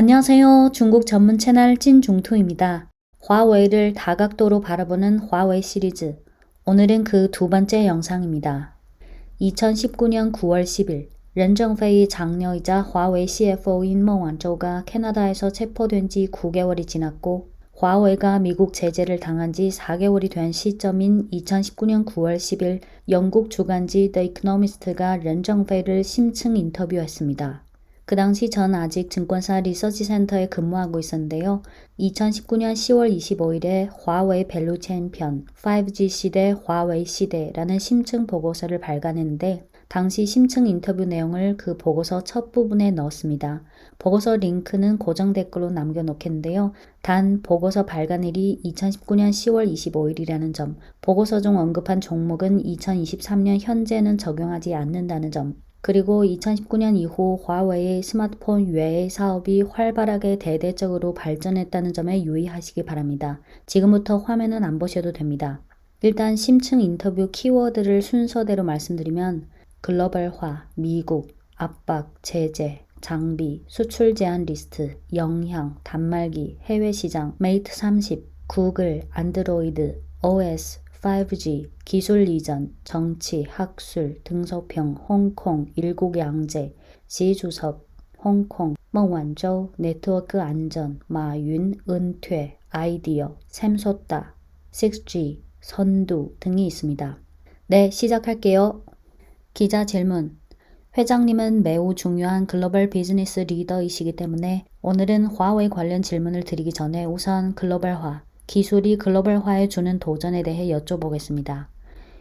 안녕하세요. 중국 전문 채널 찐중투입니다. 화웨이를 다각도로 바라보는 화웨이 시리즈. 오늘은 그 두 번째 영상입니다. 2019년 9월 10일, 렌정페이 장녀이자 화웨이 CFO인孟晚舟가 캐나다에서 체포된 지 9개월이 지났고 화웨이가 미국 제재를 당한 지 4개월이 된 시점인 2019년 9월 10일 영국 주간지 The Economist가 렌정페이를 심층 인터뷰했습니다. 그 당시 전 아직 증권사 리서치 센터에 근무하고 있었는데요. 2019년 10월 25일에 화웨이 밸류체인 편 5G 시대 화웨이 시대라는 심층 보고서를 발간했는데 당시 심층 인터뷰 내용을 그 보고서 첫 부분에 넣었습니다. 보고서 링크는 고정 댓글로 남겨놓겠는데요. 단 보고서 발간일이 2019년 10월 25일이라는 점, 보고서 중 언급한 종목은 2023년 현재는 적용하지 않는다는 점, 그리고 2019년 이후 화웨이의 스마트폰 외의 사업이 활발하게 대대적으로 발전했다는 점에 유의하시기 바랍니다. 지금부터 화면은 안 보셔도 됩니다. 일단 심층 인터뷰 키워드를 순서대로 말씀드리면 글로벌화, 미국, 압박, 제재, 장비, 수출 제한 리스트, 영향, 단말기, 해외 시장, 메이트 30, 구글, 안드로이드, OS, 5G, 기술 이전, 정치, 학술, 등소평, 홍콩, 일국 양제, 시주섭, 홍콩,孟晚舟, 네트워크 안전, 마윤, 은퇴, 아이디어, 샘솟다, 6G, 선두 등이 있습니다. 네, 시작할게요. 기자 질문. 회장님은 매우 중요한 글로벌 비즈니스 리더이시기 때문에 오늘은 화웨이 관련 질문을 드리기 전에 우선 글로벌화, 기술이 글로벌화에 주는 도전에 대해 여쭤보겠습니다.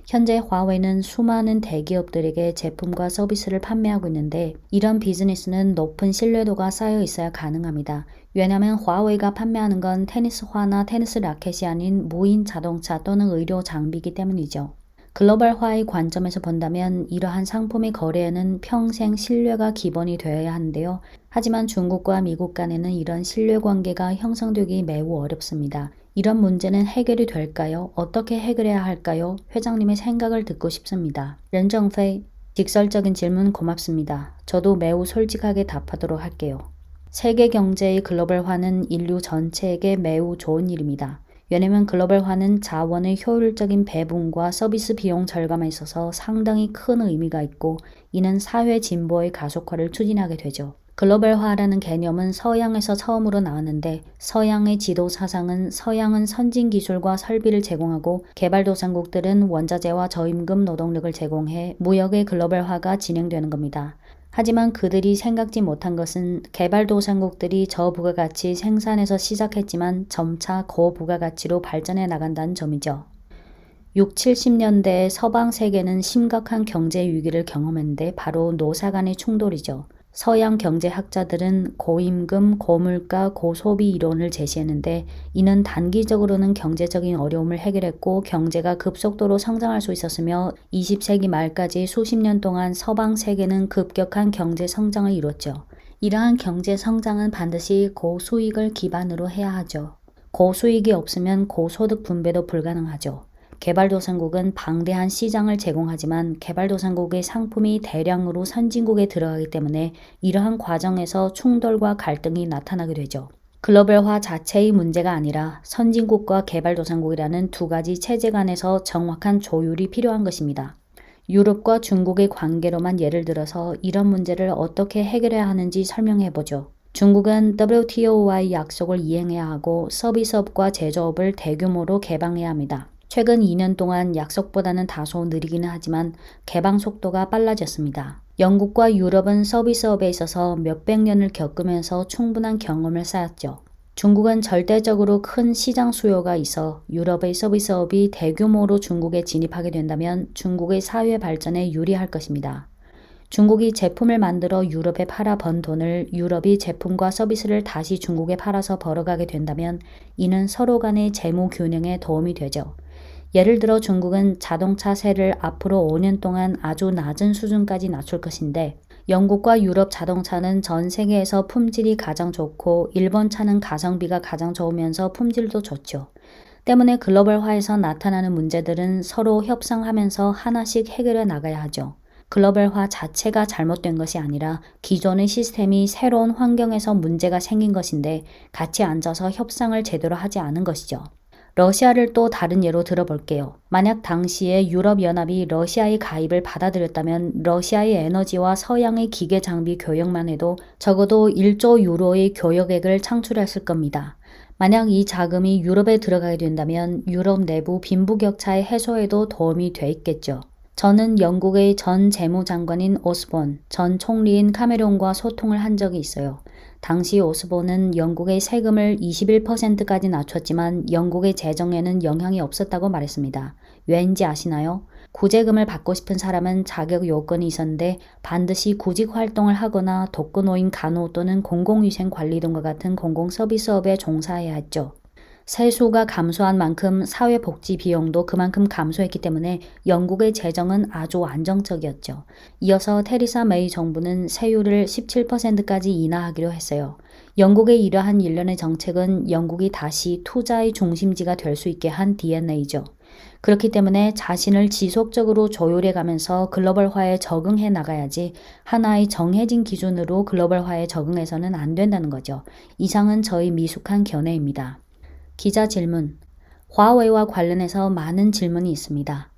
현재 화웨이는 수많은 대기업들에게 제품과 서비스를 판매하고 있는데 이런 비즈니스는 높은 신뢰도가 쌓여 있어야 가능합니다. 왜냐하면 화웨이가 판매하는 건 테니스화나 테니스 라켓이 아닌 무인 자동차 또는 의료 장비이기 때문이죠. 글로벌화의 관점에서 본다면 이러한 상품의 거래에는 평생 신뢰가 기본이 되어야 하는데요. 하지만 중국과 미국 간에는 이런 신뢰 관계가 형성되기 매우 어렵습니다. 이런 문제는 해결이 될까요? 어떻게 해결해야 할까요? 회장님의 생각을 듣고 싶습니다. 렌정페이, 직설적인 질문 고맙습니다. 저도 매우 솔직하게 답하도록 할게요. 세계 경제의 글로벌화는 인류 전체에게 매우 좋은 일입니다. 왜냐하면 글로벌화는 자원의 효율적인 배분과 서비스 비용 절감에 있어서 상당히 큰 의미가 있고 이는 사회 진보의 가속화를 추진하게 되죠. 글로벌화라는 개념은 서양에서 처음으로 나왔는데 서양의 지도 사상은 서양은 선진 기술과 설비를 제공하고 개발도상국들은 원자재와 저임금 노동력을 제공해 무역의 글로벌화가 진행되는 겁니다. 하지만 그들이 생각지 못한 것은 개발도상국들이 저부가가치 생산에서 시작했지만 점차 고부가가치로 발전해 나간다는 점이죠. 6, 70년대 서방 세계는 심각한 경제 위기를 경험했는데 바로 노사 간의 충돌이죠. 서양 경제학자들은 고임금, 고물가, 고소비 이론을 제시했는데 이는 단기적으로는 경제적인 어려움을 해결했고 경제가 급속도로 성장할 수 있었으며 20세기 말까지 수십 년 동안 서방 세계는 급격한 경제 성장을 이뤘죠. 이러한 경제 성장은 반드시 고수익을 기반으로 해야 하죠. 고수익이 없으면 고소득 분배도 불가능하죠. 개발도상국은 방대한 시장을 제공하지만 개발도상국의 상품이 대량으로 선진국에 들어가기 때문에 이러한 과정에서 충돌과 갈등이 나타나게 되죠. 글로벌화 자체의 문제가 아니라 선진국과 개발도상국이라는 두 가지 체제 간에서 정확한 조율이 필요한 것입니다. 유럽과 중국의 관계로만 예를 들어서 이런 문제를 어떻게 해결해야 하는지 설명해보죠. 중국은 WTO와의 약속을 이행해야 하고 서비스업과 제조업을 대규모로 개방해야 합니다. 최근 2년 동안 약속보다는 다소 느리기는 하지만 개방 속도가 빨라졌습니다. 영국과 유럽은 서비스업에 있어서 몇백 년을 겪으면서 충분한 경험을 쌓았죠. 중국은 절대적으로 큰 시장 수요가 있어 유럽의 서비스업이 대규모로 중국에 진입하게 된다면 중국의 사회 발전에 유리할 것입니다. 중국이 제품을 만들어 유럽에 팔아 번 돈을 유럽이 제품과 서비스를 다시 중국에 팔아서 벌어가게 된다면 이는 서로 간의 재무 균형에 도움이 되죠. 예를 들어 중국은 자동차세를 앞으로 5년 동안 아주 낮은 수준까지 낮출 것인데 영국과 유럽 자동차는 전 세계에서 품질이 가장 좋고 일본 차는 가성비가 가장 좋으면서 품질도 좋죠. 때문에 글로벌화에서 나타나는 문제들은 서로 협상하면서 하나씩 해결해 나가야 하죠. 글로벌화 자체가 잘못된 것이 아니라 기존의 시스템이 새로운 환경에서 문제가 생긴 것인데 같이 앉아서 협상을 제대로 하지 않은 것이죠. 러시아를 또 다른 예로 들어볼게요. 만약 당시에 유럽연합이 러시아의 가입을 받아들였다면 러시아의 에너지와 서양의 기계 장비 교역만 해도 적어도 1조 유로의 교역액을 창출했을 겁니다. 만약 이 자금이 유럽에 들어가게 된다면 유럽 내부 빈부격차의 해소에도 도움이 돼 있겠죠. 저는 영국의 전 재무장관인 오스본, 전 총리인 카메론과 소통을 한 적이 있어요. 당시 오스본은 영국의 세금을 21%까지 낮췄지만 영국의 재정에는 영향이 없었다고 말했습니다. 왜인지 아시나요? 구제금을 받고 싶은 사람은 자격 요건이 있었는데 반드시 구직 활동을 하거나 독거노인 간호 또는 공공위생 관리 등과 같은 공공서비스업에 종사해야 했죠. 세수가 감소한 만큼 사회복지 비용도 그만큼 감소했기 때문에 영국의 재정은 아주 안정적이었죠. 이어서 테리사 메이 정부는 세율을 17%까지 인하하기로 했어요. 영국의 이러한 일련의 정책은 영국이 다시 투자의 중심지가 될 수 있게 한 DNA죠. 그렇기 때문에 자신을 지속적으로 조율해 가면서 글로벌화에 적응해 나가야지 하나의 정해진 기준으로 글로벌화에 적응해서는 안 된다는 거죠. 이상은 저의 미숙한 견해입니다. 기자 질문. 화웨이와 관련해서 많은 질문이 있습니다.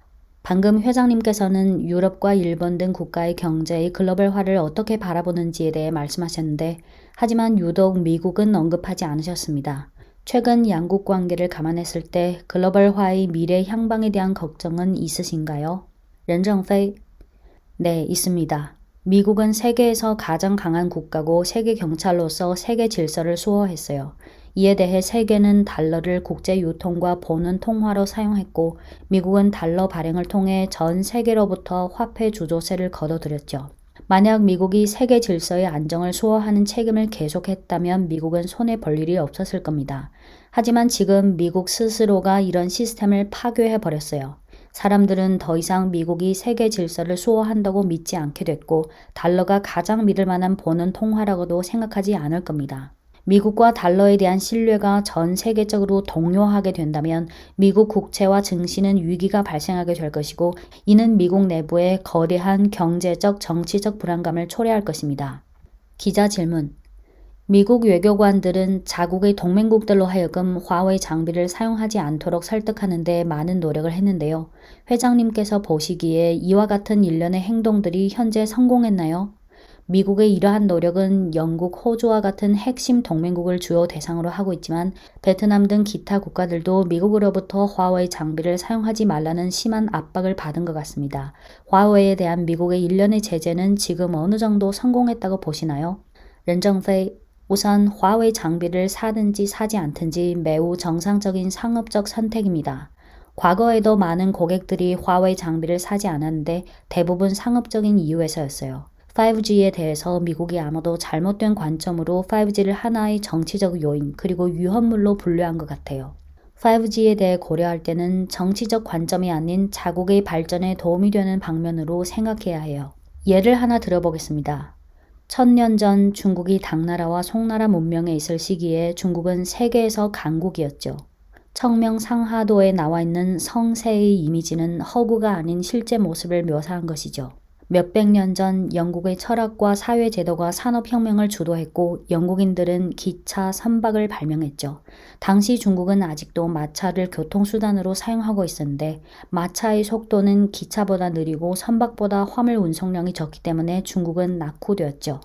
방금 회장님께서는 유럽과 일본 등 국가의 경제의 글로벌화를 어떻게 바라보는지에 대해 말씀하셨는데 하지만 유독 미국은 언급하지 않으셨습니다. 최근 양국 관계를 감안했을 때 글로벌화의 미래 향방에 대한 걱정은 있으신가요? 렌정페이. 네, 있습니다. 미국은 세계에서 가장 강한 국가고 세계 경찰로서 세계 질서를 수호했어요. 이에 대해 세계는 달러를 국제 유통과 보는 통화로 사용했고 미국은 달러 발행을 통해 전 세계로부터 화폐 주조세를 거둬들였죠. 만약 미국이 세계 질서의 안정을 수호하는 책임을 계속했다면 미국은 손해 볼 일이 없었을 겁니다. 하지만 지금 미국 스스로가 이런 시스템을 파괴해 버렸어요. 사람들은 더 이상 미국이 세계 질서를 수호한다고 믿지 않게 됐고 달러가 가장 믿을 만한 보는 통화라고도 생각하지 않을 겁니다. 미국과 달러에 대한 신뢰가 전 세계적으로 동요하게 된다면 미국 국채와 증시는 위기가 발생하게 될 것이고 이는 미국 내부에 거대한 경제적, 정치적 불안감을 초래할 것입니다. 기자 질문. 미국 외교관들은 자국의 동맹국들로 하여금 화웨이 장비를 사용하지 않도록 설득하는 데 많은 노력을 했는데요. 회장님께서 보시기에 이와 같은 일련의 행동들이 현재 성공했나요? 미국의 이러한 노력은 영국, 호주와 같은 핵심 동맹국을 주요 대상으로 하고 있지만 베트남 등 기타 국가들도 미국으로부터 화웨이 장비를 사용하지 말라는 심한 압박을 받은 것 같습니다. 화웨이에 대한 미국의 일련의 제재는 지금 어느 정도 성공했다고 보시나요? 렌정페이. 우선 화웨이 장비를 사든지 사지 않든지 매우 정상적인 상업적 선택입니다. 과거에도 많은 고객들이 화웨이 장비를 사지 않았는데 대부분 상업적인 이유에서였어요. 5G에 대해서 미국이 아마도 잘못된 관점으로 5G를 하나의 정치적 요인 그리고 위험물로 분류한 것 같아요. 5G에 대해 고려할 때는 정치적 관점이 아닌 자국의 발전에 도움이 되는 방면으로 생각해야 해요. 예를 하나 들어보겠습니다. 1000년 전 중국이 당나라와 송나라 문명에 있을 시기에 중국은 세계에서 강국이었죠. 청명 상하도에 나와 있는 성세의 이미지는 허구가 아닌 실제 모습을 묘사한 것이죠. 몇백 년 전 영국의 철학과 사회제도가 산업혁명을 주도했고 영국인들은 기차, 선박을 발명했죠. 당시 중국은 아직도 마차를 교통수단으로 사용하고 있었는데 마차의 속도는 기차보다 느리고 선박보다 화물 운송량이 적기 때문에 중국은 낙후되었죠.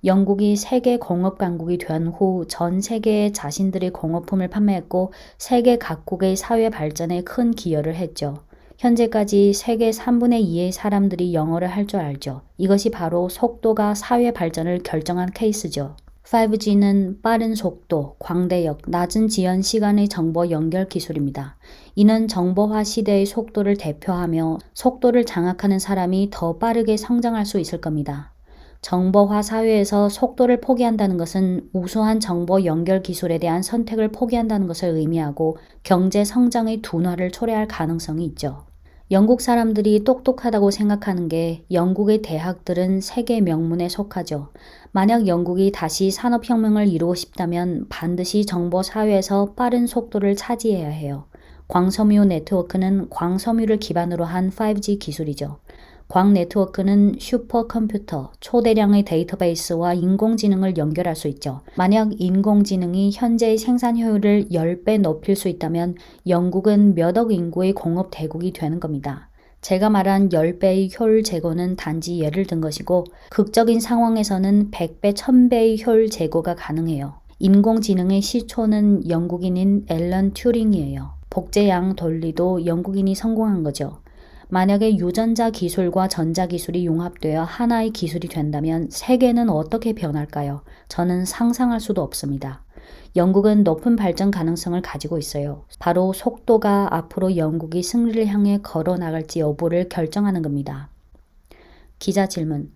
영국이 세계 공업강국이 된 후 전 세계에 자신들의 공업품을 판매했고 세계 각국의 사회 발전에 큰 기여를 했죠. 현재까지 세계 3분의 2의 사람들이 영어를 할 줄 알죠. 이것이 바로 속도가 사회 발전을 결정한 케이스죠. 5G는 빠른 속도, 광대역, 낮은 지연 시간의 정보 연결 기술입니다. 이는 정보화 시대의 속도를 대표하며 속도를 장악하는 사람이 더 빠르게 성장할 수 있을 겁니다. 정보화 사회에서 속도를 포기한다는 것은 우수한 정보 연결 기술에 대한 선택을 포기한다는 것을 의미하고 경제 성장의 둔화를 초래할 가능성이 있죠. 영국 사람들이 똑똑하다고 생각하는 게 영국의 대학들은 세계 명문에 속하죠. 만약 영국이 다시 산업혁명을 이루고 싶다면 반드시 정보 사회에서 빠른 속도를 차지해야 해요. 광섬유 네트워크는 광섬유를 기반으로 한 5G 기술이죠. 광 네트워크는 슈퍼컴퓨터, 초대량의 데이터베이스와 인공지능을 연결할 수 있죠. 만약 인공지능이 현재의 생산 효율을 10배 높일 수 있다면 영국은 몇 억 인구의 공업 대국이 되는 겁니다. 제가 말한 10배의 효율 제고는 단지 예를 든 것이고 극적인 상황에서는 100배, 1000배의 효율 제고가 가능해요. 인공지능의 시초는 영국인인 앨런 튜링이에요. 복제양 돌리도 영국인이 성공한 거죠. 만약에 유전자 기술과 전자 기술이 융합되어 하나의 기술이 된다면 세계는 어떻게 변할까요? 저는 상상할 수도 없습니다. 영국은 높은 발전 가능성을 가지고 있어요. 바로 속도가 앞으로 영국이 승리를 향해 걸어 나갈지 여부를 결정하는 겁니다. 기자 질문.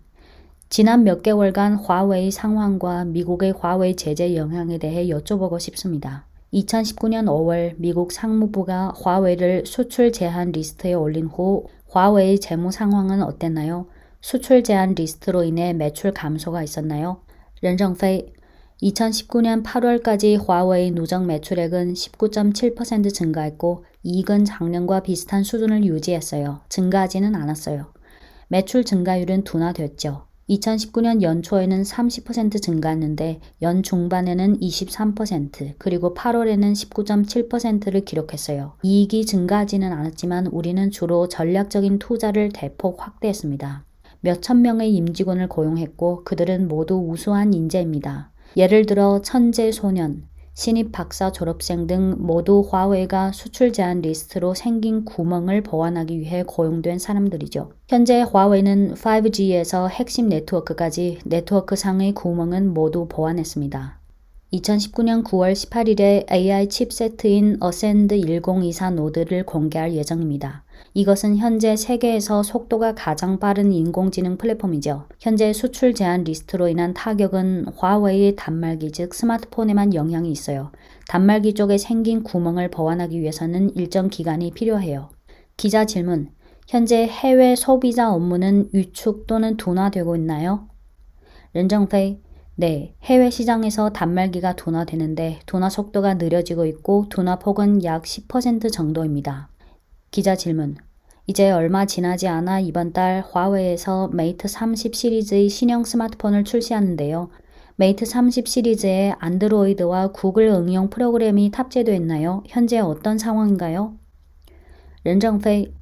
지난 몇 개월간 화웨이 상황과 미국의 화웨이 제재 영향에 대해 여쭤보고 싶습니다. 2019년 5월 미국 상무부가 화웨이를 수출 제한 리스트에 올린 후 화웨이 재무 상황은 어땠나요? 수출 제한 리스트로 인해 매출 감소가 있었나요? 렌정페이 2019년 8월까지 화웨이 누적 매출액은 19.7% 증가했고 이익은 작년과 비슷한 수준을 유지했어요. 증가하지는 않았어요. 매출 증가율은 둔화됐죠. 2019년 연초에는 30% 증가했는데 연 중반에는 23% 그리고 8월에는 19.7%를 기록했어요. 이익이 증가하지는 않았지만 우리는 주로 전략적인 투자를 대폭 확대했습니다. 몇천 명의 임직원을 고용했고 그들은 모두 우수한 인재입니다. 예를 들어 천재 소년, 신입 박사 졸업생 등 모두 화웨이가 수출 제한 리스트로 생긴 구멍을 보완하기 위해 고용된 사람들이죠. 현재 화웨이는 5G에서 핵심 네트워크까지 네트워크상의 구멍은 모두 보완했습니다. 2019년 9월 18일에 AI 칩세트인 어센드 1024 노드를 공개할 예정입니다. 이것은 현재 세계에서 속도가 가장 빠른 인공지능 플랫폼이죠. 현재 수출 제한 리스트로 인한 타격은 화웨이의 단말기 즉 스마트폰에만 영향이 있어요. 단말기 쪽에 생긴 구멍을 보완하기 위해서는 일정 기간이 필요해요. 기자 질문. 현재 해외 소비자 업무는 위축 또는 둔화되고 있나요? 렌정페이. 네, 해외 시장에서 단말기가 둔화되는데 둔화 속도가 느려지고 있고 둔화폭은 약 10% 정도입니다. 기자 질문. 이제 얼마 지나지 않아 이번 달 화웨이에서 메이트 30 시리즈의 신형 스마트폰을 출시하는데요. 메이트 30 시리즈에 안드로이드와 구글 응용 프로그램이 탑재되어 있나요? 현재 어떤 상황인가요? 렌정페이.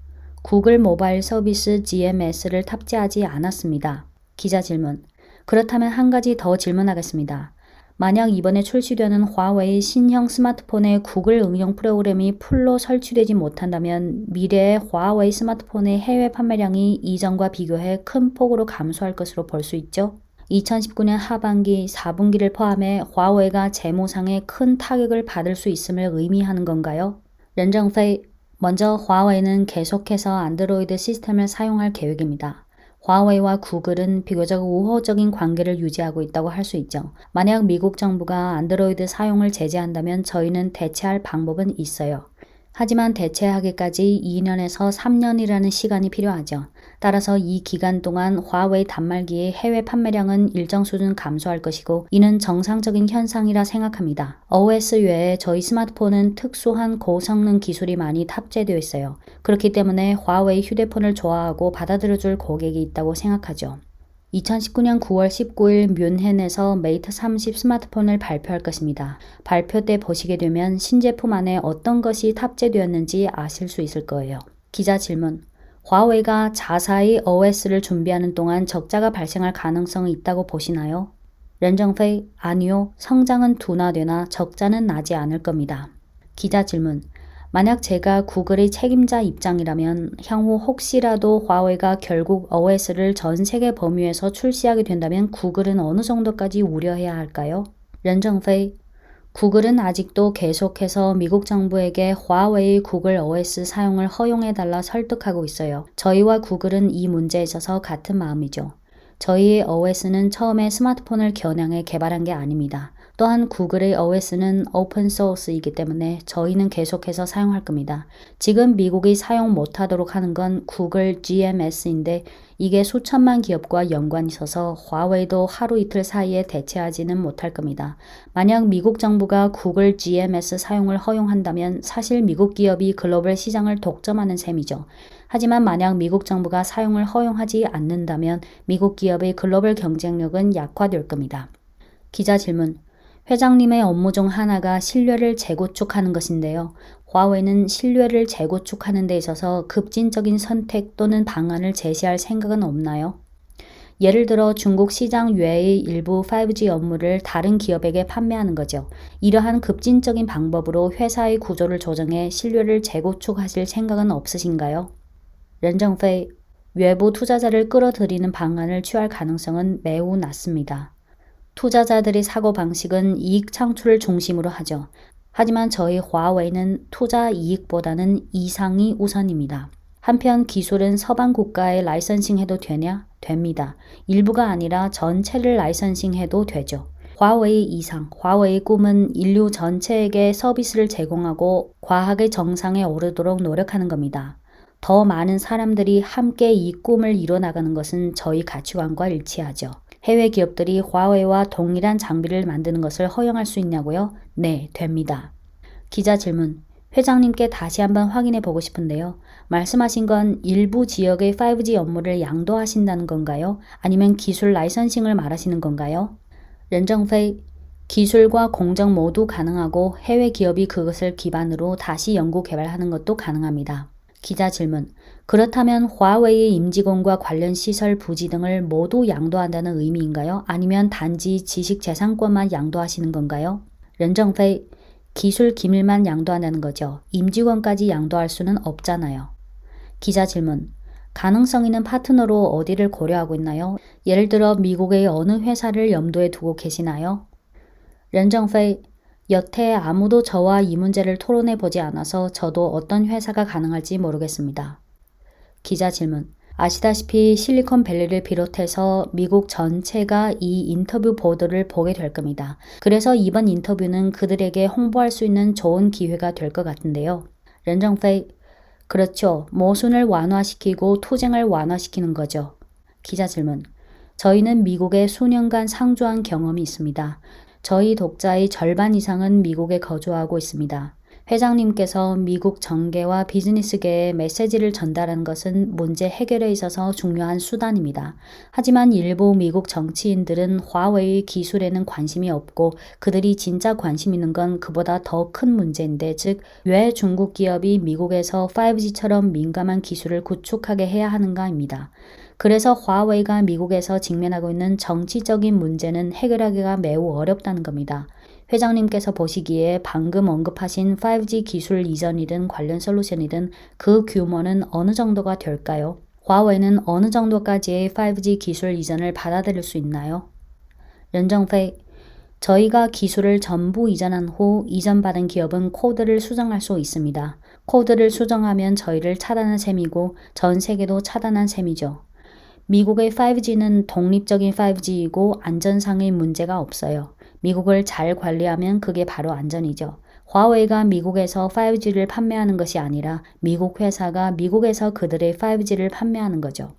구글 모바일 서비스 GMS를 탑재하지 않았습니다. 기자 질문. 그렇다면 한 가지 더 질문하겠습니다. 만약 이번에 출시되는 화웨이 신형 스마트폰에 구글 응용 프로그램이 풀로 설치되지 못한다면 미래의 화웨이 스마트폰의 해외 판매량이 이전과 비교해 큰 폭으로 감소할 것으로 볼 수 있죠. 2019년 하반기 4분기를 포함해 화웨이가 재무상에 큰 타격을 받을 수 있음을 의미하는 건가요? 렌정페이. 먼저 화웨이는 계속해서 안드로이드 시스템을 사용할 계획입니다. 화웨이와 구글은 비교적 우호적인 관계를 유지하고 있다고 할 수 있죠. 만약 미국 정부가 안드로이드 사용을 제재한다면 저희는 대체할 방법은 있어요. 하지만 대체하기까지 2년에서 3년이라는 시간이 필요하죠. 따라서 이 기간 동안 화웨이 단말기의 해외 판매량은 일정 수준 감소할 것이고 이는 정상적인 현상이라 생각합니다. OS 외에 저희 스마트폰은 특수한 고성능 기술이 많이 탑재되어 있어요. 그렇기 때문에 화웨이 휴대폰을 좋아하고 받아들여줄 고객이 있다고 생각하죠. 2019년 9월 19일 뮌헨에서 메이트 30 스마트폰을 발표할 것입니다. 발표 때 보시게 되면 신제품 안에 어떤 것이 탑재되었는지 아실 수 있을 거예요. 기자 질문. 화웨이가 자사의 OS를 준비하는 동안 적자가 발생할 가능성이 있다고 보시나요? 렌정페이. 아니요. 성장은 둔화되나 적자는 나지 않을 겁니다. 기자 질문. 만약 제가 구글의 책임자 입장이라면 향후 혹시라도 화웨이가 결국 OS를 전 세계 범위에서 출시하게 된다면 구글은 어느 정도까지 우려해야 할까요? 렌정페이. 구글은 아직도 계속해서 미국 정부에게 화웨이 구글 OS 사용을 허용해달라 설득하고 있어요. 저희와 구글은 이 문제에 있어서 같은 마음이죠. 저희의 OS는 처음에 스마트폰을 겨냥해 개발한 게 아닙니다. 또한 구글의 OS는 오픈 소스이기 때문에 저희는 계속해서 사용할 겁니다. 지금 미국이 사용 못하도록 하는 건 구글 GMS인데 이게 수천만 기업과 연관이 있어서 화웨이도 하루 이틀 사이에 대체하지는 못할 겁니다. 만약 미국 정부가 구글 GMS 사용을 허용한다면 사실 미국 기업이 글로벌 시장을 독점하는 셈이죠. 하지만 만약 미국 정부가 사용을 허용하지 않는다면 미국 기업의 글로벌 경쟁력은 약화될 겁니다. 기자 질문. 회장님의 업무 중 하나가 신뢰를 재구축하는 것인데요. 화웨이는 신뢰를 재구축하는 데 있어서 급진적인 선택 또는 방안을 제시할 생각은 없나요? 예를 들어 중국 시장 외의 일부 5G 업무를 다른 기업에게 판매하는 거죠. 이러한 급진적인 방법으로 회사의 구조를 조정해 신뢰를 재구축하실 생각은 없으신가요? 렌정페이, 외부 투자자를 끌어들이는 방안을 취할 가능성은 매우 낮습니다. 투자자들의 사고방식은 이익 창출을 중심으로 하죠. 하지만 저희 화웨이는 투자 이익보다는 이상이 우선입니다. 한편 기술은 서방 국가에 라이선싱해도 되냐? 됩니다. 일부가 아니라 전체를 라이선싱해도 되죠. 화웨이 이상, 화웨이 꿈은 인류 전체에게 서비스를 제공하고 과학의 정상에 오르도록 노력하는 겁니다. 더 많은 사람들이 함께 이 꿈을 이뤄나가는 것은 저희 가치관과 일치하죠. 해외 기업들이 화웨이와 동일한 장비를 만드는 것을 허용할 수 있냐고요? 네, 됩니다. 기자 질문. 회장님께 다시 한번 확인해 보고 싶은데요. 말씀하신 건 일부 지역의 5G 업무를 양도하신다는 건가요? 아니면 기술 라이선싱을 말하시는 건가요? 렌정페이. 기술과 공정 모두 가능하고 해외 기업이 그것을 기반으로 다시 연구 개발하는 것도 가능합니다. 기자 질문. 그렇다면 화웨이의 임직원과 관련 시설 부지 등을 모두 양도한다는 의미인가요? 아니면 단지 지식재산권만 양도하시는 건가요? 렌정페이. 기술 기밀만 양도한다는 거죠. 임직원까지 양도할 수는 없잖아요. 기자 질문. 가능성 있는 파트너로 어디를 고려하고 있나요? 예를 들어 미국의 어느 회사를 염두에 두고 계시나요? 렌정페이. 여태 아무도 저와 이 문제를 토론해 보지 않아서 저도 어떤 회사가 가능할지 모르겠습니다. 기자 질문. 아시다시피 실리콘밸리를 비롯해서 미국 전체가 이 인터뷰 보도를 보게 될 겁니다. 그래서 이번 인터뷰는 그들에게 홍보할 수 있는 좋은 기회가 될 것 같은데요. 렌정페이. 그렇죠. 모순을 완화시키고 투쟁을 완화시키는 거죠. 기자 질문. 저희는 미국에 수년간 상주한 경험이 있습니다. 저희 독자의 절반 이상은 미국에 거주하고 있습니다. 회장님께서 미국 정계와 비즈니스계에 메시지를 전달하는 것은 문제 해결에 있어서 중요한 수단입니다. 하지만 일부 미국 정치인들은 화웨이 기술에는 관심이 없고 그들이 진짜 관심 있는 건 그보다 더 큰 문제인데, 즉 왜 중국 기업이 미국에서 5G처럼 민감한 기술을 구축하게 해야 하는가입니다. 그래서 화웨이가 미국에서 직면하고 있는 정치적인 문제는 해결하기가 매우 어렵다는 겁니다. 회장님께서 보시기에 방금 언급하신 5G 기술 이전이든 관련 솔루션이든 그 규모는 어느 정도가 될까요? 화웨이는 어느 정도까지의 5G 기술 이전을 받아들일 수 있나요? 렌정페이. 저희가 기술을 전부 이전한 후 이전받은 기업은 코드를 수정할 수 있습니다. 코드를 수정하면 저희를 차단한 셈이고 전 세계도 차단한 셈이죠. 미국의 5G는 독립적인 5G이고 안전상의 문제가 없어요. 미국을 잘 관리하면 그게 바로 안전이죠. 화웨이가 미국에서 5G를 판매하는 것이 아니라 미국 회사가 미국에서 그들의 5G를 판매하는 거죠.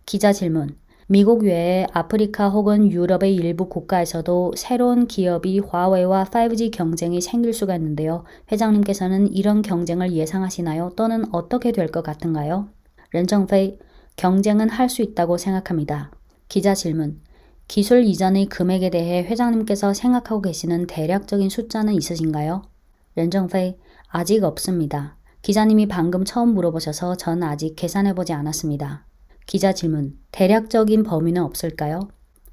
기자 질문. 미국 외에 아프리카 혹은 유럽의 일부 국가에서도 새로운 기업이 화웨이와 5G 경쟁이 생길 수가 있는데요. 회장님께서는 이런 경쟁을 예상하시나요? 또는 어떻게 될 것 같은가요? 렌정페이. 경쟁은 할 수 있다고 생각합니다. 기자 질문. 기술 이전의 금액에 대해 회장님께서 생각하고 계시는 대략적인 숫자는 있으신가요? 렌정페이. 아직 없습니다. 기자님이 방금 처음 물어보셔서 전 아직 계산해보지 않았습니다. 기자 질문. 대략적인 범위는 없을까요?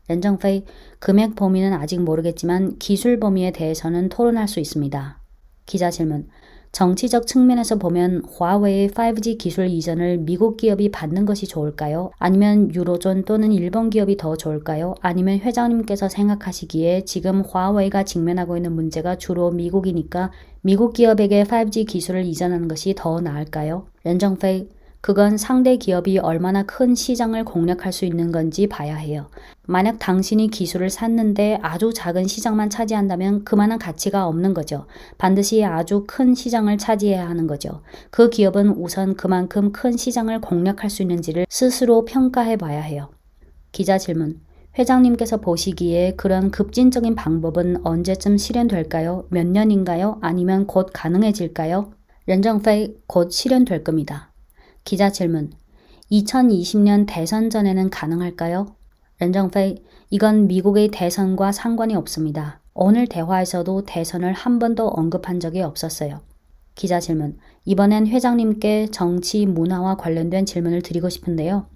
렌정페이. 금액 범위는 아직 모르겠지만 기술 범위에 대해서는 토론할 수 있습니다. 기자 질문. 정치적 측면에서 보면 화웨이의 5G 기술 이전을 미국 기업이 받는 것이 좋을까요? 아니면 유로존 또는 일본 기업이 더 좋을까요? 아니면 회장님께서 생각하시기에 지금 화웨이가 직면하고 있는 문제가 주로 미국이니까 미국 기업에게 5G 기술을 이전하는 것이 더 나을까요? 렌정페이. 그건 상대 기업이 얼마나 큰 시장을 공략할 수 있는 건지 봐야 해요. 만약 당신이 기술을 샀는데 아주 작은 시장만 차지한다면 그만한 가치가 없는 거죠. 반드시 아주 큰 시장을 차지해야 하는 거죠. 그 기업은 우선 그만큼 큰 시장을 공략할 수 있는지를 스스로 평가해 봐야 해요. 기자 질문. 회장님께서 보시기에 그런 급진적인 방법은 언제쯤 실현될까요? 몇 년인가요? 아니면 곧 가능해질까요? 렌정페이 곧 실현될 겁니다. 기자 질문. 2020년 대선 전에는 가능할까요? 렌정페이, 이건 미국의 대선과 상관이 없습니다. 오늘 대화에서도 대선을 한 번도 언급한 적이 없었어요. 기자 질문. 이번엔 회장님께 정치, 문화와 관련된 질문을 드리고 싶은데요.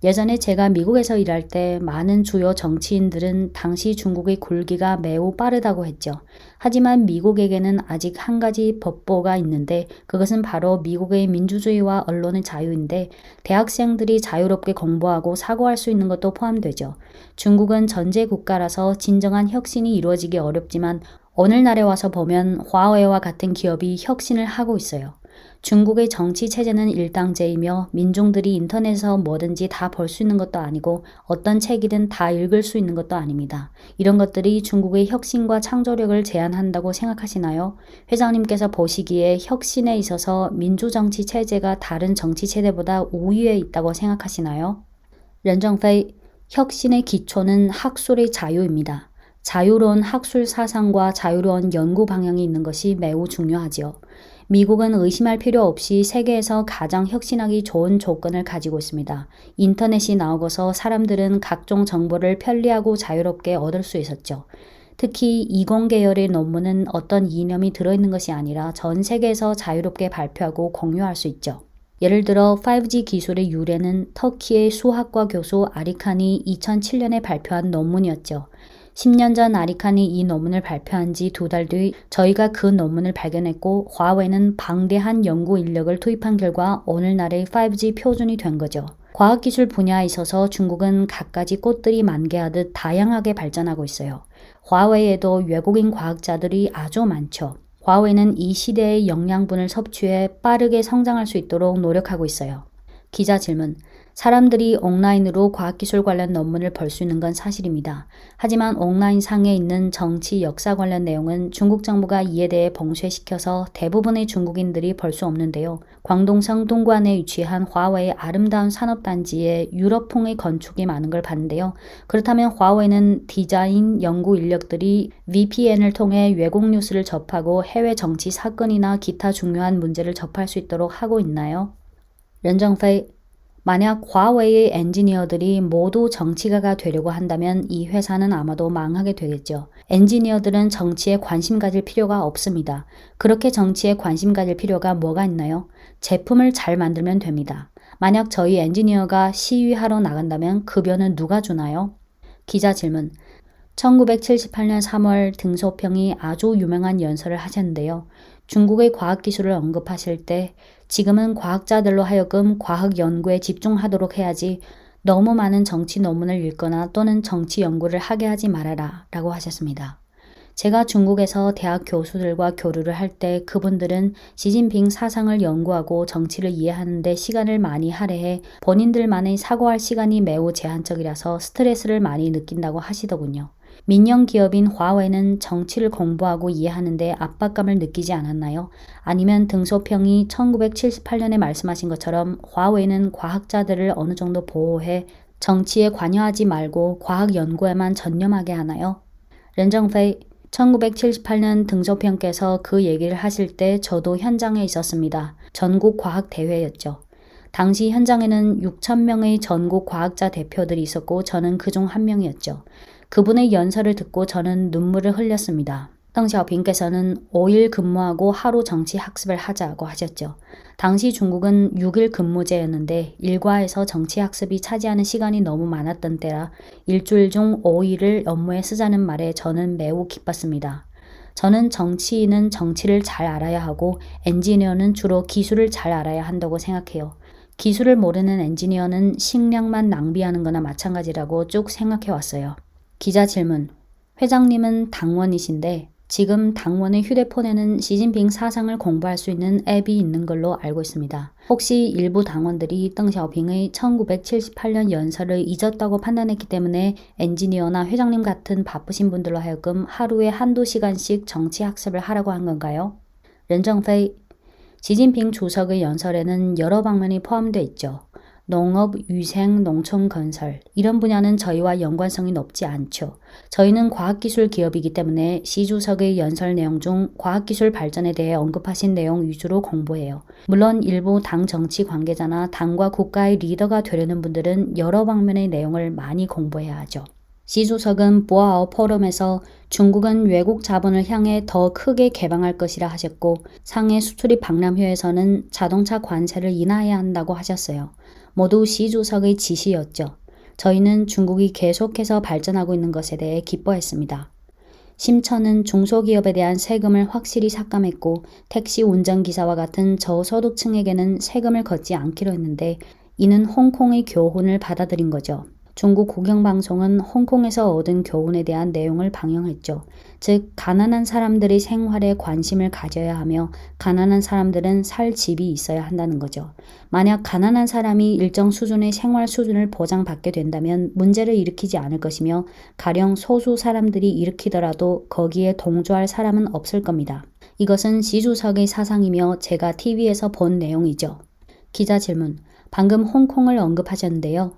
예전에 제가 미국에서 일할 때 많은 주요 정치인들은 당시 중국의 굴기가 매우 빠르다고 했죠. 하지만 미국에게는 아직 한 가지 법보가 있는데 그것은 바로 미국의 민주주의와 언론의 자유인데 대학생들이 자유롭게 공부하고 사고할 수 있는 것도 포함되죠. 중국은 전제 국가라서 진정한 혁신이 이루어지기 어렵지만 오늘날에 와서 보면 화웨이와 같은 기업이 혁신을 하고 있어요. 중국의 정치 체제는 일당제이며 민중들이 인터넷에서 뭐든지 다 볼 수 있는 것도 아니고 어떤 책이든 다 읽을 수 있는 것도 아닙니다. 이런 것들이 중국의 혁신과 창조력을 제한한다고 생각하시나요? 회장님께서 보시기에 혁신에 있어서 민주정치 체제가 다른 정치 체제보다 우위에 있다고 생각하시나요? 렌정페이, 혁신의 기초는 학술의 자유입니다. 자유로운 학술 사상과 자유로운 연구 방향이 있는 것이 매우 중요하지요. 미국은 의심할 필요 없이 세계에서 가장 혁신하기 좋은 조건을 가지고 있습니다. 인터넷이 나오고서 사람들은 각종 정보를 편리하고 자유롭게 얻을 수 있었죠. 특히 이공계열의 논문은 어떤 이념이 들어있는 것이 아니라 전 세계에서 자유롭게 발표하고 공유할 수 있죠. 예를 들어 5G 기술의 유래는 터키의 수학과 교수 아리칸이 2007년에 발표한 논문이었죠. 10년 전 아리칸이 이 논문을 발표한 지 2달 뒤 저희가 그 논문을 발견했고 화웨이는 방대한 연구 인력을 투입한 결과 오늘날의 5G 표준이 된 거죠. 과학기술 분야에 있어서 중국은 갖가지 꽃들이 만개하듯 다양하게 발전하고 있어요. 화웨이에도 외국인 과학자들이 아주 많죠. 화웨이는 이 시대의 영양분을 섭취해 빠르게 성장할 수 있도록 노력하고 있어요. 기자 질문. 사람들이 온라인으로 과학기술 관련 논문을 볼 수 있는 건 사실입니다. 하지만 온라인 상에 있는 정치, 역사 관련 내용은 중국 정부가 이에 대해 봉쇄시켜서 대부분의 중국인들이 볼 수 없는데요. 광동성 동구안에 위치한 화웨이의 아름다운 산업단지에 유럽풍의 건축이 많은 걸 봤는데요. 그렇다면 화웨이는 디자인, 연구 인력들이 VPN을 통해 외국 뉴스를 접하고 해외 정치 사건이나 기타 중요한 문제를 접할 수 있도록 하고 있나요? 렌정페이, 만약 화웨이의 엔지니어들이 모두 정치가가 되려고 한다면 이 회사는 아마도 망하게 되겠죠. 엔지니어들은 정치에 관심 가질 필요가 없습니다. 그렇게 정치에 관심 가질 필요가 뭐가 있나요? 제품을 잘 만들면 됩니다. 만약 저희 엔지니어가 시위하러 나간다면 급여는 누가 주나요? 기자 질문. 1978년 3월 등소평이 아주 유명한 연설을 하셨는데요. 중국의 과학기술을 언급하실 때 지금은 과학자들로 하여금 과학 연구에 집중하도록 해야지 너무 많은 정치 논문을 읽거나 또는 정치 연구를 하게 하지 말아라 라고 하셨습니다. 제가 중국에서 대학 교수들과 교류를 할 때 그분들은 시진핑 사상을 연구하고 정치를 이해하는 데 시간을 많이 할애해 본인들만의 사고할 시간이 매우 제한적이라서 스트레스를 많이 느낀다고 하시더군요. 민영 기업인 화웨이는 정치를 공부하고 이해하는데 압박감을 느끼지 않았나요? 아니면 등소평이 1978년에 말씀하신 것처럼 화웨이는 과학자들을 어느 정도 보호해 정치에 관여하지 말고 과학 연구에만 전념하게 하나요? 렌정페이, 1978년 등소평께서 그 얘기를 하실 때 저도 현장에 있었습니다. 전국 과학 대회였죠. 당시 현장에는 6,000명의 전국 과학자 대표들이 있었고 저는 그중 한 명이었죠. 그분의 연설을 듣고 저는 눈물을 흘렸습니다. 덩샤오핑께서는 5일 근무하고 하루 정치 학습을 하자고 하셨죠. 당시 중국은 6일 근무제였는데 일과에서 정치 학습이 차지하는 시간이 너무 많았던 때라 일주일 중 5일을 업무에 쓰자는 말에 저는 매우 기뻤습니다. 저는 정치인은 정치를 잘 알아야 하고 엔지니어는 주로 기술을 잘 알아야 한다고 생각해요. 기술을 모르는 엔지니어는 식량만 낭비하는 거나 마찬가지라고 쭉 생각해 왔어요. 기자 질문. 회장님은 당원이신데 지금 당원의 휴대폰에는 시진핑 사상을 공부할 수 있는 앱이 있는 걸로 알고 있습니다. 혹시 일부 당원들이 덩 샤오핑의 1978년 연설을 잊었다고 판단했기 때문에 엔지니어나 회장님 같은 바쁘신 분들로 하여금 하루에 한두 시간씩 정치 학습을 하라고 한 건가요? 렌정페이, 시진핑 주석의 연설에는 여러 방면이 포함되어 있죠. 농업, 위생, 농촌 건설 이런 분야는 저희와 연관성이 높지 않죠. 저희는 과학기술 기업이기 때문에 시 주석의 연설 내용 중 과학기술 발전에 대해 언급하신 내용 위주로 공부해요. 물론 일부 당 정치 관계자나 당과 국가의 리더가 되려는 분들은 여러 방면의 내용을 많이 공부해야 하죠. 시 주석은 보아오 포럼에서 중국은 외국 자본을 향해 더 크게 개방할 것이라 하셨고 상해 수출입 박람회에서는 자동차 관세를 인하해야 한다고 하셨어요. 모두 시 주석의 지시였죠. 저희는 중국이 계속해서 발전하고 있는 것에 대해 기뻐했습니다. 심천은 중소기업에 대한 세금을 확실히 삭감했고 택시 운전기사와 같은 저소득층에게는 세금을 걷지 않기로 했는데 이는 홍콩의 교훈을 받아들인 거죠. 중국 공영방송은 홍콩에서 얻은 교훈에 대한 내용을 방영했죠. 즉 가난한 사람들의 생활에 관심을 가져야 하며 가난한 사람들은 살 집이 있어야 한다는 거죠. 만약 가난한 사람이 일정 수준의 생활 수준을 보장받게 된다면 문제를 일으키지 않을 것이며 가령 소수 사람들이 일으키더라도 거기에 동조할 사람은 없을 겁니다. 이것은 시 주석의 사상이며 제가 TV에서 본 내용이죠. 기자 질문. 방금 홍콩을 언급하셨는데요.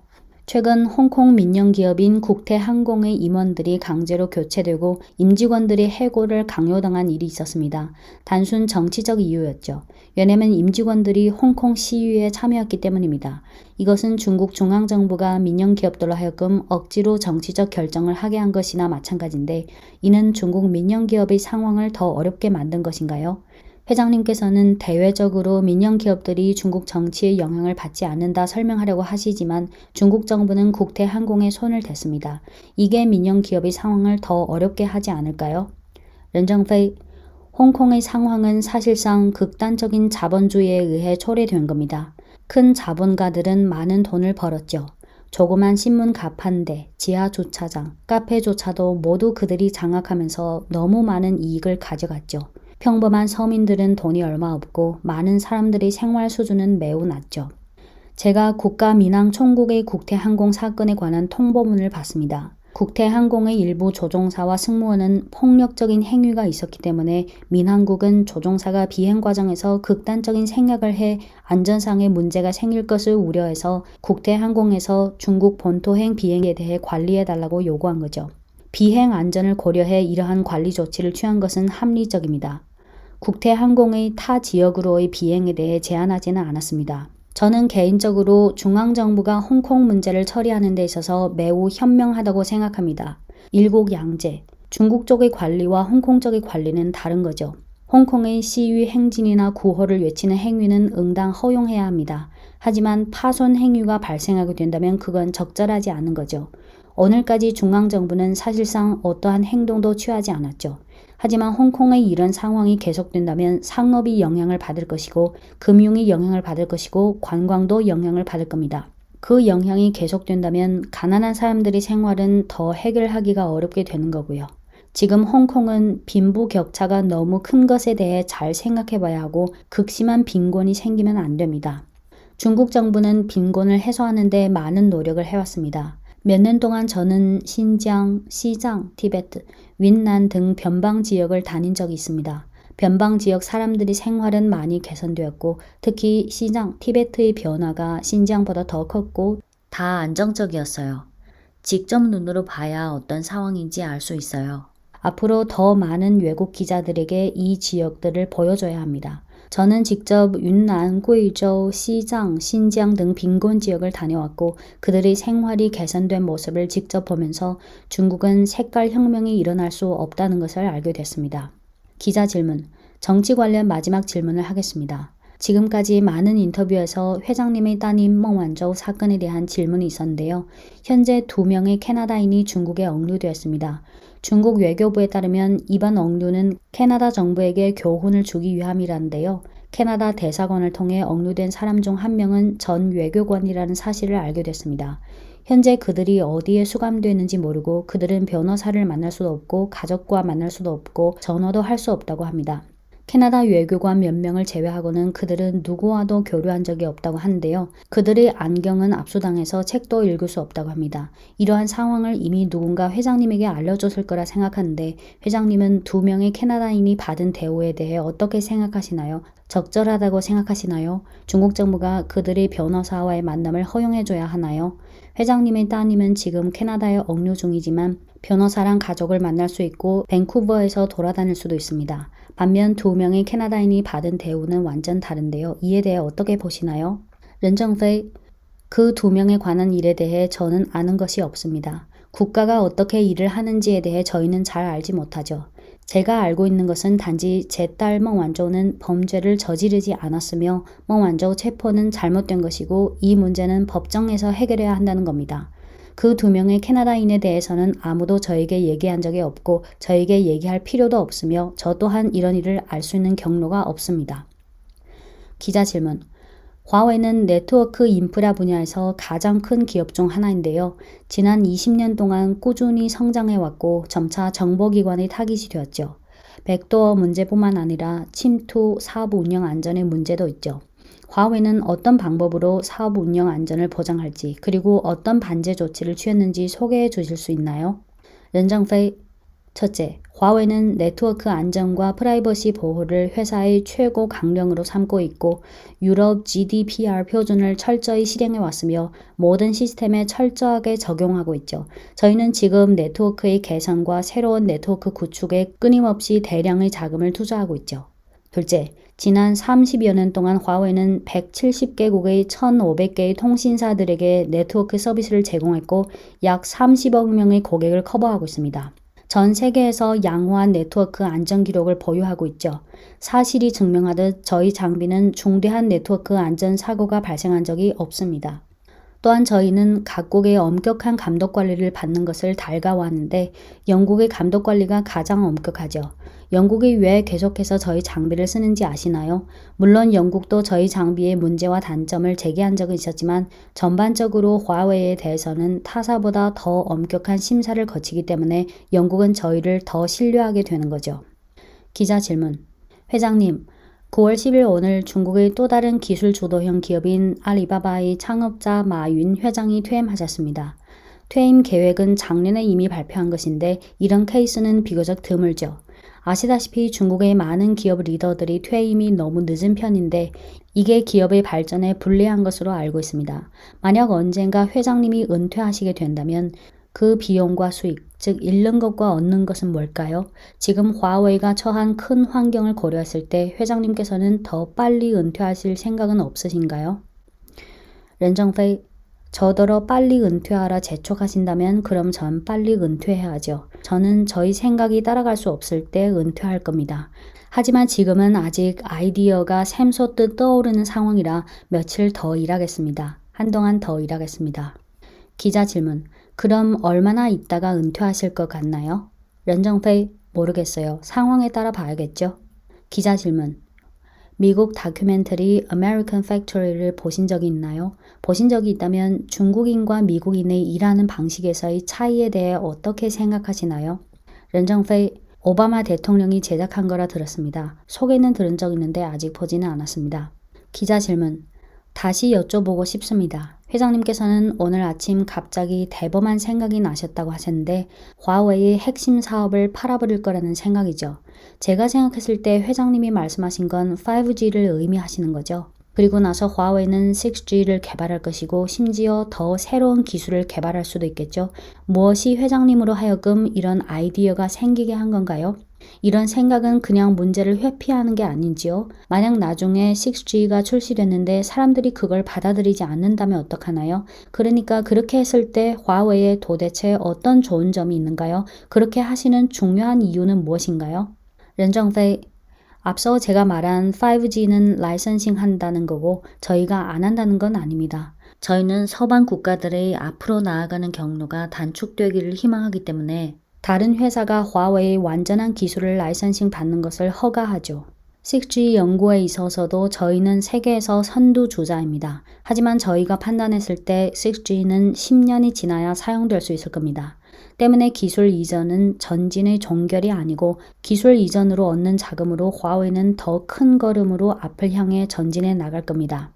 최근 홍콩 민영기업인 국태항공의 임원들이 강제로 교체되고 임직원들이 해고를 강요당한 일이 있었습니다. 단순 정치적 이유였죠. 왜냐하면 임직원들이 홍콩 시위에 참여했기 때문입니다. 이것은 중국 중앙정부가 민영기업들로 하여금 억지로 정치적 결정을 하게 한 것이나 마찬가지인데 이는 중국 민영기업의 상황을 더 어렵게 만든 것인가요? 회장님께서는 대외적으로 민영기업들이 중국 정치의 영향을 받지 않는다 설명하려고 하시지만 중국 정부는 국태항공에 손을 댔습니다. 이게 민영기업의 상황을 더 어렵게 하지 않을까요? 렌정페이, 홍콩의 상황은 사실상 극단적인 자본주의에 의해 초래된 겁니다. 큰 자본가들은 많은 돈을 벌었죠. 조그만 신문 가판대, 지하 주차장, 카페조차도 모두 그들이 장악하면서 너무 많은 이익을 가져갔죠. 평범한 서민들은 돈이 얼마 없고 많은 사람들의 생활 수준은 매우 낮죠. 제가 국가민항 총국의 국태항공 사건에 관한 통보문을 봤습니다. 국태항공의 일부 조종사와 승무원은 폭력적인 행위가 있었기 때문에 민항국은 조종사가 비행 과정에서 극단적인 생각을 해 안전상의 문제가 생길 것을 우려해서 국태항공에서 중국 본토행 비행에 대해 관리해달라고 요구한 거죠. 비행 안전을 고려해 이러한 관리 조치를 취한 것은 합리적입니다. 국태항공의 타 지역으로의 비행에 대해 제한하지는 않았습니다. 저는 개인적으로 중앙정부가 홍콩 문제를 처리하는 데 있어서 매우 현명하다고 생각합니다. 일국양제, 중국 쪽의 관리와 홍콩 쪽의 관리는 다른 거죠. 홍콩의 시위 행진이나 구호를 외치는 행위는 응당 허용해야 합니다. 하지만 파손 행위가 발생하게 된다면 그건 적절하지 않은 거죠. 오늘까지 중앙정부는 사실상 어떠한 행동도 취하지 않았죠. 하지만 홍콩의 이런 상황이 계속된다면 상업이 영향을 받을 것이고 금융이 영향을 받을 것이고 관광도 영향을 받을 겁니다. 그 영향이 계속된다면 가난한 사람들의 생활은 더 해결하기가 어렵게 되는 거고요. 지금 홍콩은 빈부격차가 너무 큰 것에 대해 잘 생각해 봐야 하고 극심한 빈곤이 생기면 안 됩니다. 중국 정부는 빈곤을 해소하는 데 많은 노력을 해왔습니다. 몇 년 동안 저는 신장, 시장, 티베트, 윈난 등 변방 지역을 다닌 적이 있습니다. 변방 지역 사람들의 생활은 많이 개선되었고 특히 시장, 티베트의 변화가 신장보다 더 컸고 다 안정적이었어요. 직접 눈으로 봐야 어떤 상황인지 알 수 있어요. 앞으로 더 많은 외국 기자들에게 이 지역들을 보여줘야 합니다. 저는 직접 윤난,贵州, 시장, 신장 등 빈곤 지역을 다녀왔고 그들의 생활이 개선된 모습을 직접 보면서 중국은 색깔 혁명이 일어날 수 없다는 것을 알게 됐습니다. 기자 질문, 정치 관련 마지막 질문을 하겠습니다. 지금까지 많은 인터뷰에서 회장님의 따님 멍완저우 사건에 대한 질문이 있었는데요. 현재 2명의 캐나다인이 중국에 억류되었습니다. 중국 외교부에 따르면 이번 억류는 캐나다 정부에게 교훈을 주기 위함이라는데요. 캐나다 대사관을 통해 억류된 사람 중 한 명은 전 외교관이라는 사실을 알게 됐습니다. 현재 그들이 어디에 수감되어 있는지 모르고 그들은 변호사를 만날 수도 없고 가족과 만날 수도 없고 전화도 할 수 없다고 합니다. 캐나다 외교관 몇 명을 제외하고는 그들은 누구와도 교류한 적이 없다고 하는데요. 그들의 안경은 압수당해서 책도 읽을 수 없다고 합니다. 이러한 상황을 이미 누군가 회장님에게 알려줬을 거라 생각하는데 회장님은 2명의 캐나다인이 받은 대우에 대해 어떻게 생각하시나요? 적절하다고 생각하시나요? 중국 정부가 그들의 변호사와의 만남을 허용해줘야 하나요? 회장님의 따님은 지금 캐나다에 억류 중이지만 변호사랑 가족을 만날 수 있고 밴쿠버에서 돌아다닐 수도 있습니다. 반면 2명의 캐나다인이 받은 대우는 완전 다른데요. 이에 대해 어떻게 보시나요? 렌정페이, 그 2명에 관한 일에 대해 저는 아는 것이 없습니다. 국가가 어떻게 일을 하는지에 대해 저희는 잘 알지 못하죠. 제가 알고 있는 것은 단지 제 딸 멍완조는 범죄를 저지르지 않았으며 멍완조 체포는 잘못된 것이고 이 문제는 법정에서 해결해야 한다는 겁니다. 그 2명의 캐나다인에 대해서는 아무도 저에게 얘기한 적이 없고 저에게 얘기할 필요도 없으며 저 또한 이런 일을 알 수 있는 경로가 없습니다. 기자 질문. 화웨이는 네트워크 인프라 분야에서 가장 큰 기업 중 하나인데요. 지난 20년 동안 꾸준히 성장해왔고 점차 정보기관의 타깃이 되었죠. 백도어 문제뿐만 아니라 침투, 사업 운영 안전의 문제도 있죠. 화웨이는 어떤 방법으로 사업 운영 안전을 보장할지 그리고 어떤 반제 조치를 취했는지 소개해 주실 수 있나요? 렌정페이, 첫째, 화웨이는 네트워크 안전과 프라이버시 보호를 회사의 최고 강령으로 삼고 있고 유럽 GDPR 표준을 철저히 실행해 왔으며 모든 시스템에 철저하게 적용하고 있죠. 저희는 지금 네트워크의 개선과 새로운 네트워크 구축에 끊임없이 대량의 자금을 투자하고 있죠. 둘째, 지난 30여 년 동안 화웨이는 170개국의 1,500개의 통신사들에게 네트워크 서비스를 제공했고 약 30억 명의 고객을 커버하고 있습니다. 전 세계에서 양호한 네트워크 안전 기록을 보유하고 있죠. 사실이 증명하듯 저희 장비는 중대한 네트워크 안전 사고가 발생한 적이 없습니다. 또한 저희는 각국의 엄격한 감독 관리를 받는 것을 달가워하는데 영국의 감독 관리가 가장 엄격하죠. 영국이 왜 계속해서 저희 장비를 쓰는지 아시나요? 물론 영국도 저희 장비의 문제와 단점을 제기한 적은 있었지만 전반적으로 화웨이에 대해서는 타사보다 더 엄격한 심사를 거치기 때문에 영국은 저희를 더 신뢰하게 되는 거죠. 기자 질문. 회장님, 9월 10일 오늘 중국의 또 다른 기술 주도형 기업인 알리바바의 창업자 마윈 회장이 퇴임하셨습니다. 퇴임 계획은 작년에 이미 발표한 것인데 이런 케이스는 비교적 드물죠. 아시다시피 중국의 많은 기업 리더들이 퇴임이 너무 늦은 편인데 이게 기업의 발전에 불리한 것으로 알고 있습니다. 만약 언젠가 회장님이 은퇴하시게 된다면 그 비용과 수익, 즉 잃는 것과 얻는 것은 뭘까요? 지금 화웨이가 처한 큰 환경을 고려했을 때 회장님께서는 더 빨리 은퇴하실 생각은 없으신가요? 렌정페이, 저더러 빨리 은퇴하라 재촉하신다면 그럼 전 빨리 은퇴해야죠. 저는 저희 생각이 따라갈 수 없을 때 은퇴할 겁니다. 하지만 지금은 아직 아이디어가 샘솟듯 떠오르는 상황이라 며칠 더 일하겠습니다. 한동안 더 일하겠습니다. 기자 질문. 그럼 얼마나 있다가 은퇴하실 것 같나요? 렌정페이, 모르겠어요. 상황에 따라 봐야겠죠. 기자 질문. 미국 다큐멘터리 American Factory를 보신 적이 있나요? 보신 적이 있다면 중국인과 미국인의 일하는 방식에서의 차이에 대해 어떻게 생각하시나요? 렌정페이, 오바마 대통령이 제작한 거라 들었습니다. 소개는 들은 적 있는데 아직 보지는 않았습니다. 기자 질문. 다시 여쭤보고 싶습니다. 회장님께서는 오늘 아침 갑자기 대범한 생각이 나셨다고 하셨는데 화웨이의 핵심 사업을 팔아버릴 거라는 생각이죠. 제가 생각했을 때 회장님이 말씀하신 건 5G를 의미하시는 거죠. 그리고 나서 화웨이는 6G를 개발할 것이고 심지어 더 새로운 기술을 개발할 수도 있겠죠. 무엇이 회장님으로 하여금 이런 아이디어가 생기게 한 건가요? 이런 생각은 그냥 문제를 회피하는 게 아닌지요? 만약 나중에 6G가 출시됐는데 사람들이 그걸 받아들이지 않는다면 어떡하나요? 그러니까 그렇게 했을 때 화웨이에 도대체 어떤 좋은 점이 있는가요? 그렇게 하시는 중요한 이유는 무엇인가요? 렌정페이, 앞서 제가 말한 5G는 라이선싱 한다는 거고 저희가 안 한다는 건 아닙니다. 저희는 서방 국가들의 앞으로 나아가는 경로가 단축되기를 희망하기 때문에 다른 회사가 화웨이의 완전한 기술을 라이선싱 받는 것을 허가하죠. 6G 연구에 있어서도 저희는 세계에서 선두주자입니다. 하지만 저희가 판단했을 때 6G는 10년이 지나야 사용될 수 있을 겁니다. 때문에 기술 이전은 전진의 종결이 아니고 기술 이전으로 얻는 자금으로 화웨이는 더 큰 걸음으로 앞을 향해 전진해 나갈 겁니다.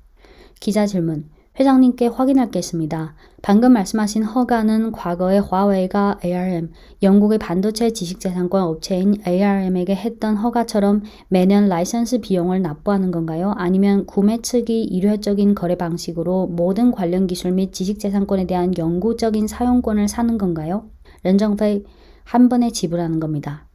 기자 질문. 회장님께 확인하겠습니다. 방금 말씀하신 허가는 과거에 화웨이가 ARM, 영국의 반도체 지식재산권 업체인 ARM에게 했던 허가처럼 매년 라이선스 비용을 납부하는 건가요? 아니면 구매 측이 일회적인 거래 방식으로 모든 관련 기술 및 지식재산권에 대한 영구적인 사용권을 사는 건가요? 렌정페이 한 번에 지불하는 겁니다.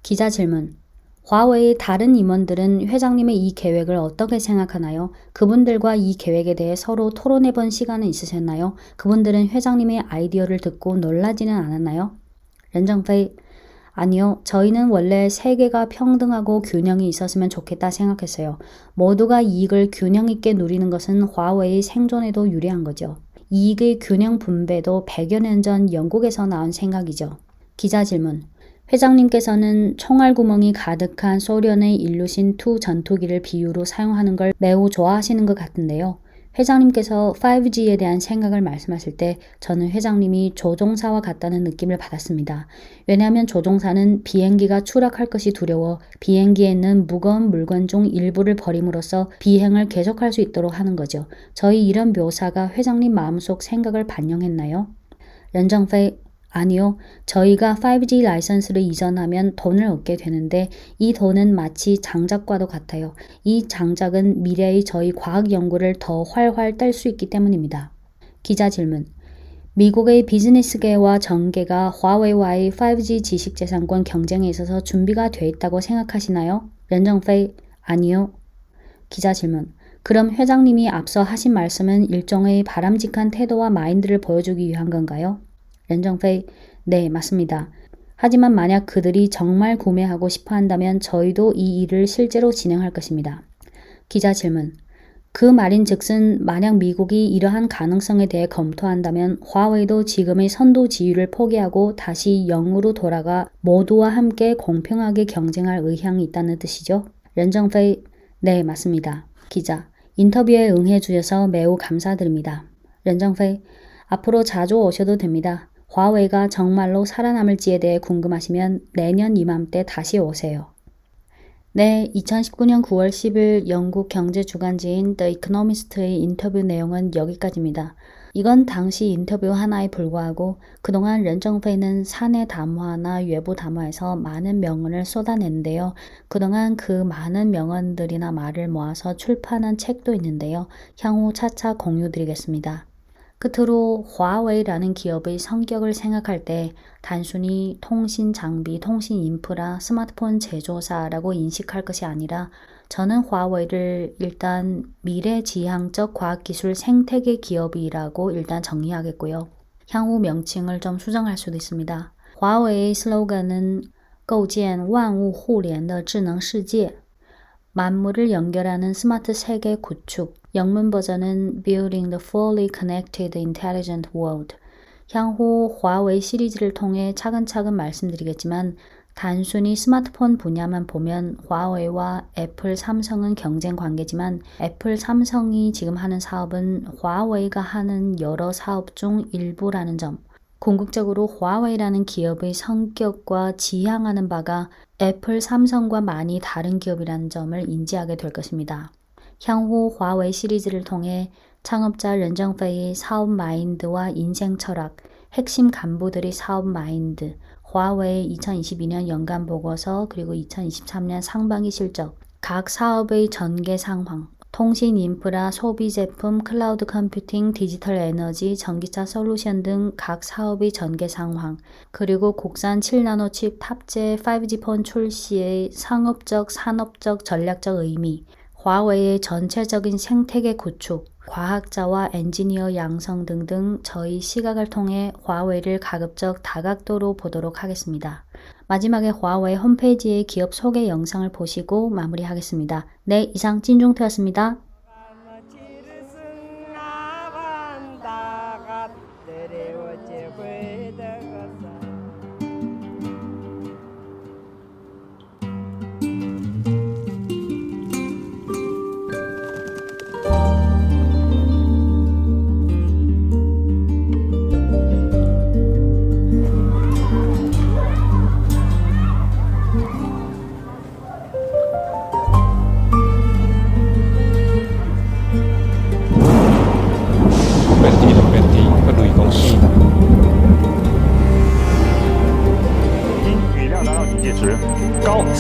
기자 질문. 화웨이 다른 임원들은 회장님의 이 계획을 어떻게 생각하나요? 그분들과 이 계획에 대해 서로 토론해 본 시간은 있으셨나요? 그분들은 회장님의 아이디어를 듣고 놀라지는 않았나요? 렌정페이 아니요. 저희는 원래 세계가 평등하고 균형이 있었으면 좋겠다 생각했어요. 모두가 이익을 균형 있게 누리는 것은 화웨이 생존에도 유리한 거죠. 이익의 균형 분배도 100여 년 전 영국에서 나온 생각이죠. 기자 질문. 회장님께서는 총알구멍이 가득한 소련의 일루신2 전투기를 비유로 사용하는 걸 매우 좋아하시는 것 같은데요. 회장님께서 5G에 대한 생각을 말씀하실 때 저는 회장님이 조종사와 같다는 느낌을 받았습니다. 왜냐하면 조종사는 비행기가 추락할 것이 두려워 비행기에 있는 무거운 물건 중 일부를 버림으로써 비행을 계속할 수 있도록 하는 거죠. 저희 이런 묘사가 회장님 마음속 생각을 반영했나요? 렌정페이 아니요. 저희가 5G 라이선스를 이전하면 돈을 얻게 되는데 이 돈은 마치 장작과도 같아요. 이 장작은 미래의 저희 과학 연구를 더 활활 뗄 수 있기 때문입니다. 기자 질문. 미국의 비즈니스계와 정계가 화웨이와의 5G 지식재산권 경쟁에 있어서 준비가 돼 있다고 생각하시나요? 렌정페이 아니요. 기자 질문. 그럼 회장님이 앞서 하신 말씀은 일종의 바람직한 태도와 마인드를 보여주기 위한 건가요? 렌정페이 네, 맞습니다. 하지만 만약 그들이 정말 구매하고 싶어 한다면 저희도 이 일을 실제로 진행할 것입니다. 기자 질문. 그 말인 즉슨 만약 미국이 이러한 가능성에 대해 검토한다면 화웨이도 지금의 선도 지위를 포기하고 다시 0으로 돌아가 모두와 함께 공평하게 경쟁할 의향이 있다는 뜻이죠? 렌정페이 네, 맞습니다. 기자. 인터뷰에 응해주셔서 매우 감사드립니다. 렌정페이 앞으로 자주 오셔도 됩니다. 화웨이가 정말로 살아남을지에 대해 궁금하시면 내년 이맘때 다시 오세요. 네, 2019년 9월 10일 영국 경제 주간지인 The Economist의 인터뷰 내용은 여기까지입니다. 이건 당시 인터뷰 하나에 불과하고 그동안 렌정페이는 사내 담화나 외부 담화에서 많은 명언을 쏟아냈는데요. 그동안 그 많은 명언들이나 말을 모아서 출판한 책도 있는데요. 향후 차차 공유드리겠습니다. 끝으로 화웨이라는 기업의 성격을 생각할 때 단순히 통신 장비, 통신 인프라, 스마트폰 제조사라고 인식할 것이 아니라 저는 화웨이를 일단 미래지향적 과학기술 생태계 기업이라고 일단 정의하겠고요. 향후 명칭을 좀 수정할 수도 있습니다. 화웨이의 슬로건은 构建万物互联的智能世界 만물을 연결하는 스마트 세계 구축, 영문 버전은 Building the Fully Connected Intelligent World. 향후 화웨이 시리즈를 통해 차근차근 말씀드리겠지만 단순히 스마트폰 분야만 보면 화웨이와 애플, 삼성은 경쟁 관계지만 애플, 삼성이 지금 하는 사업은 화웨이가 하는 여러 사업 중 일부라는 점. 궁극적으로 화웨이라는 기업의 성격과 지향하는 바가 애플, 삼성과 많이 다른 기업이라는 점을 인지하게 될 것입니다. 향후 화웨이 시리즈를 통해 창업자 렌정페이의 사업 마인드와 인생 철학, 핵심 간부들의 사업 마인드, 화웨이 2022년 연간 보고서 그리고 2023년 상반기 실적, 각 사업의 전개 상황, 통신 인프라, 소비 제품, 클라우드 컴퓨팅, 디지털 에너지, 전기차 솔루션 등 각 사업의 전개 상황, 그리고 국산 7나노 칩 탑재 5G 폰 출시의 상업적, 산업적, 전략적 의미, 화웨이의 전체적인 생태계 구축, 과학자와 엔지니어 양성 등등 저희 시각을 통해 화웨이를 가급적 다각도로 보도록 하겠습니다. 마지막에 화웨이 홈페이지의 기업 소개 영상을 보시고 마무리하겠습니다. 네, 이상 찐중태였습니다.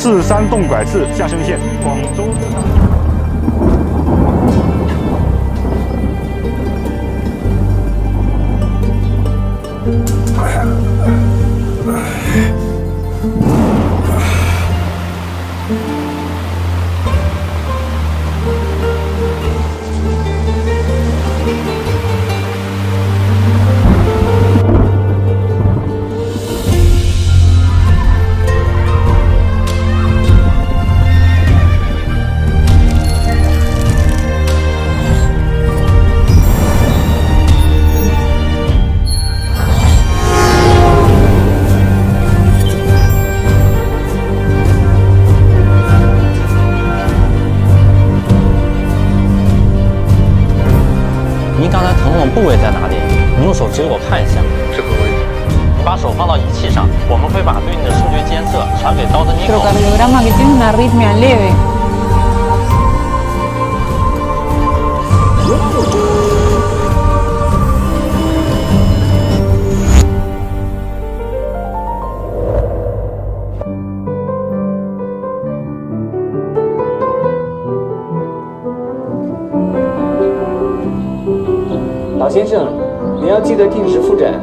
四山洞拐至象声线，广州自上。您刚才疼痛部位在哪里？你用手指给我看一下。这个位置。你把手放到仪器上，我们会把对应的数据监测传给Dr. Nico。Electrocardiograma que tiene una arritmia leve. "老先生，您要记得定时复诊。